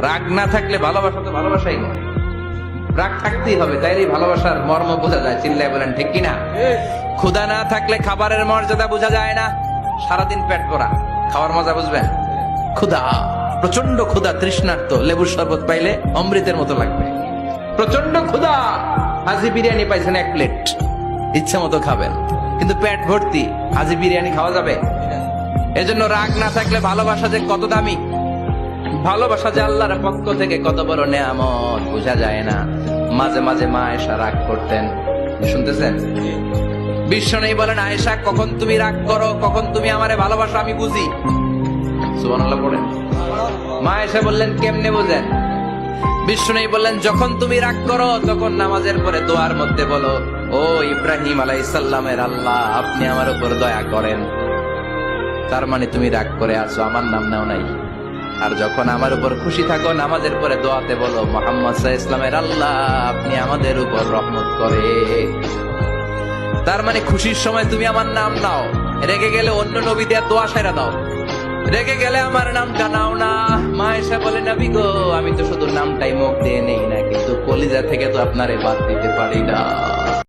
রাগ না থাকলে ভালোবাসা তো ভালোবাসাই নয়, রাগ থাকতেই হবে, তাইলে ভালোবাসার মর্ম বোঝা যায়। চিল্লায় বলেন ঠিক কিনা? ক্ষুধা না থাকলে খাবারের মর্যাদা বোঝা যায় না। সারাদিন পেট ভরা, খাওয়ার মজা বুঝবেন? ক্ষুধা, প্রচন্ড ক্ষুধা, তৃষ্ণার্ত, লেবুর শরবত পাইলে অমৃতের মতো লাগবে। প্রচন্ড ক্ষুধা, হাজি বিরিয়ানি পাইছেন 1 প্লেট, ইচ্ছে মতো খাবেন, কিন্তু পেট ভর্তি, হাজি বিরিয়ানি খাওয়া যাবে? এজন্য রাগ না থাকলে ভালোবাসা যে কত দামি, ভালোবাসা যে আল্লাহর পক্ষ থেকে কত বড় নেয়ামত বোঝা যায় না। মাঝে মাঝে মা আয়েশা রাগ করতেন, শুনতেছেন? বিশ্ব নেই বলেন, আয়েশা কখন তুমি রাগ করো, কখন তুমি আমারে ভালোবাসো আমি বুঝি। সুবহানাল্লাহ পড়েন। মা আয়েশা বললেন কেমনে বুঝেন? বিশ্ব নেই বললেন, যখন তুমি রাগ করো তখন নামাজের পরে দোয়ার মধ্যে বলো, ও ইব্রাহিম আলাইহিস সালামের আল্লাহ, আপনি আমার উপর দয়া করেন। তার মানে তুমি রাগ করে আছো, আমার নাম নাও নাই। আর যখন আমার উপর খুশি থাকো, নামাজের পরে দোয়াতে বলো, মুহাম্মদ সাল্লাল্লাহু আলাইহি ওয়াসাল্লামের আল্লাহ, আপনি আমাদের উপর রহমত করে। তার মানে খুশির সময় তুমি আমার নাম নাও, রেগে গেলে অন্য নবী দেয়া দোয়া সেরা দাও, রেগে গেলে আমার নামটা নাও না। মা এসে বলে, নবী গো, আমি তো শুধু নামটাই মুখ দিয়ে নেই না, কিন্তু কলিজা থেকে তো আপনারে বাদ দিতে পারি না।